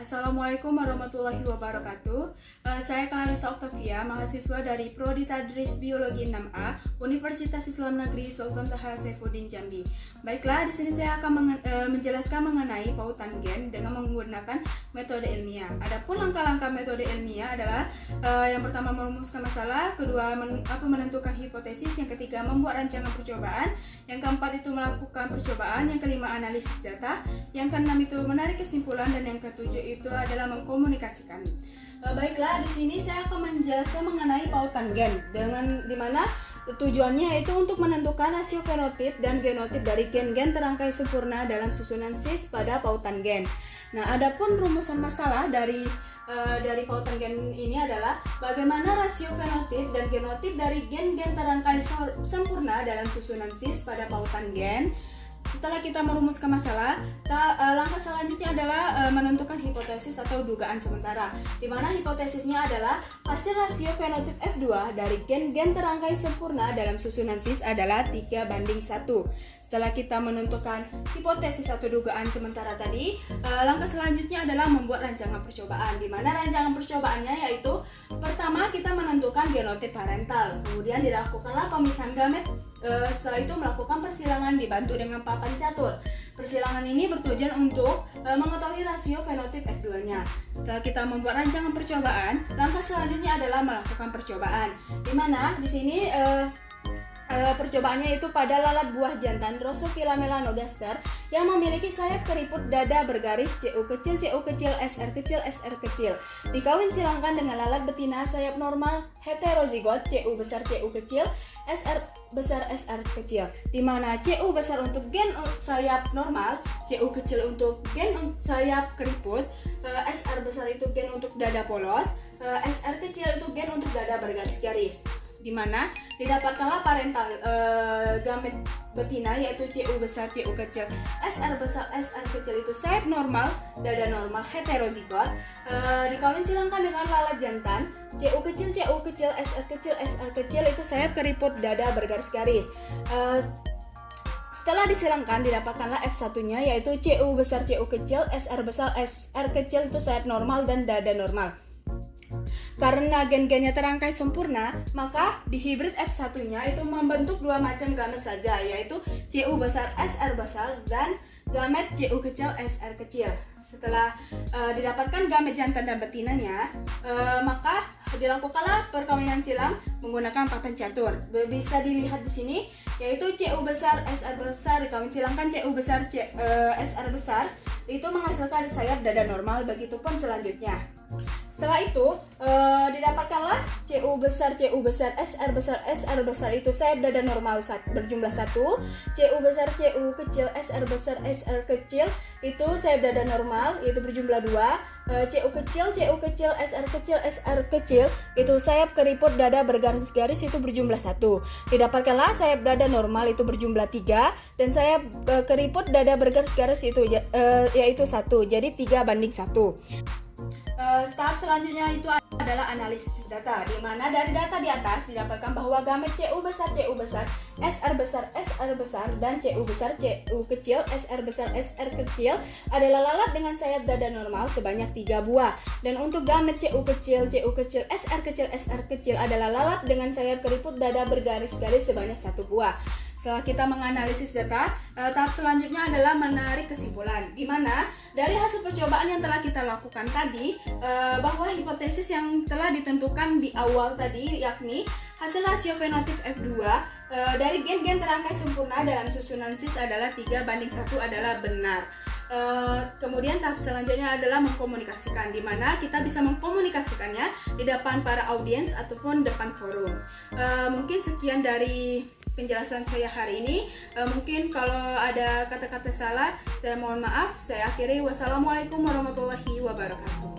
Assalamualaikum warahmatullahi wabarakatuh. Saya Clarissa Octavia, mahasiswa dari Prodi Tadris Biologi 6A, Universitas Islam Negeri Sultan Taha Saifuddin Jambi. Baiklah, di sini saya akan menjelaskan mengenai pautan gen dengan menggunakan metode ilmiah. Adapun langkah-langkah metode ilmiah adalah yang pertama merumuskan masalah, kedua menentukan hipotesis, yang ketiga membuat rancangan percobaan, yang keempat itu melakukan percobaan, yang kelima analisis data, yang keenam itu menarik kesimpulan, dan yang ketujuh itu adalah mengkomunikasikan. Baiklah, di sini saya akan menjelaskan mengenai pautan gen dengan dimana tujuannya yaitu untuk menentukan rasio fenotip dan genotip dari gen-gen terangkai sempurna dalam susunan cis pada pautan gen. Nah, adapun rumusan masalah dari pautan gen ini adalah bagaimana rasio fenotip dan genotip dari gen-gen terangkai sempurna dalam susunan cis pada pautan gen. Setelah kita merumuskan masalah, langkah selanjutnya adalah menentukan hipotesis atau dugaan sementara, di mana hipotesisnya adalah hasil rasio fenotip F2 dari gen-gen terangkai sempurna dalam susunan cis adalah 3:1. Setelah kita menentukan hipotesis atau dugaan sementara tadi, langkah selanjutnya adalah membuat rancangan percobaan, di mana rancangan percobaannya yaitu pertama kita menentukan genotip parental, kemudian dilakukanlah pemisahan gamet, setelah itu melakukan persilangan dibantu dengan papan catur. Persilangan ini bertujuan untuk mengetahui rasio fenotip F2-nya. Setelah kita membuat rancangan percobaan, langkah selanjutnya adalah melakukan percobaan, di mana di sini percobaannya itu pada lalat buah jantan Drosophila melanogaster yang memiliki sayap keriput dada bergaris CU kecil, SR kecil. Dikawin silangkan dengan lalat betina sayap normal heterozigot CU besar, CU kecil, SR besar, SR kecil. Di mana CU besar untuk gen sayap normal, CU kecil untuk gen sayap keriput, SR besar itu gen untuk dada polos, SR kecil itu gen untuk dada bergaris-garis. Di mana didapatkanlah parental gamet betina yaitu CU besar, CU kecil, SR besar, SR kecil itu sayap normal, dada normal heterozigot, dikawin silangkan dengan lalat jantan CU kecil, SR kecil itu sayap keriput dada bergaris-garis. Setelah disilangkan didapatkanlah F1-nya yaitu CU besar, CU kecil, SR besar, SR kecil itu sayap normal dan dada normal. Karena gen-gennya terangkai sempurna, maka di hibrid F1-nya itu membentuk dua macam gamet saja, yaitu CU besar, SR besar, dan gamet CU kecil, SR kecil. Setelah didapatkan gamet jantan dan betinanya, maka dilakukanlah perkawinan silang menggunakan papan catur. Bisa dilihat di sini, yaitu CU besar, SR besar dikawin silangkan CU besar, SR besar, itu menghasilkan sayap dada normal, begitupun selanjutnya. Setelah itu didapatkanlah CU besar, SR besar itu sayap dada normal berjumlah 1, CU besar, CU kecil, SR besar, SR kecil itu sayap dada normal yaitu berjumlah 2, CU kecil, SR kecil itu sayap keriput dada bergaris-garis itu berjumlah 1. Didapatkanlah sayap dada normal itu berjumlah 3 dan sayap keriput dada bergaris-garis itu yaitu 1. Jadi 3:1. Tahap selanjutnya itu adalah analisis data, di mana dari data di atas didapatkan bahwa gamet CU besar, SR besar, dan CU besar, CU kecil, SR besar, SR kecil adalah lalat dengan sayap dada normal sebanyak 3 buah. Dan untuk gamet CU kecil, SR kecil adalah lalat dengan sayap keriput dada bergaris-garis sebanyak 1 buah. Setelah kita menganalisis data, tahap selanjutnya adalah menarik kesimpulan, di mana dari hasil percobaan yang telah kita lakukan tadi, bahwa hipotesis yang telah ditentukan di awal tadi, yakni hasil rasio fenotip F2 dari gen-gen terangkai sempurna dalam susunan cis adalah 3:1 adalah benar. Kemudian tahap selanjutnya adalah mengkomunikasikan, di mana kita bisa mengkomunikasikannya di depan para audiens ataupun depan forum. Mungkin sekian dari penjelasan saya hari ini. Mungkin kalau ada kata-kata salah, saya mohon maaf. Saya akhiri. Wassalamualaikum warahmatullahi wabarakatuh.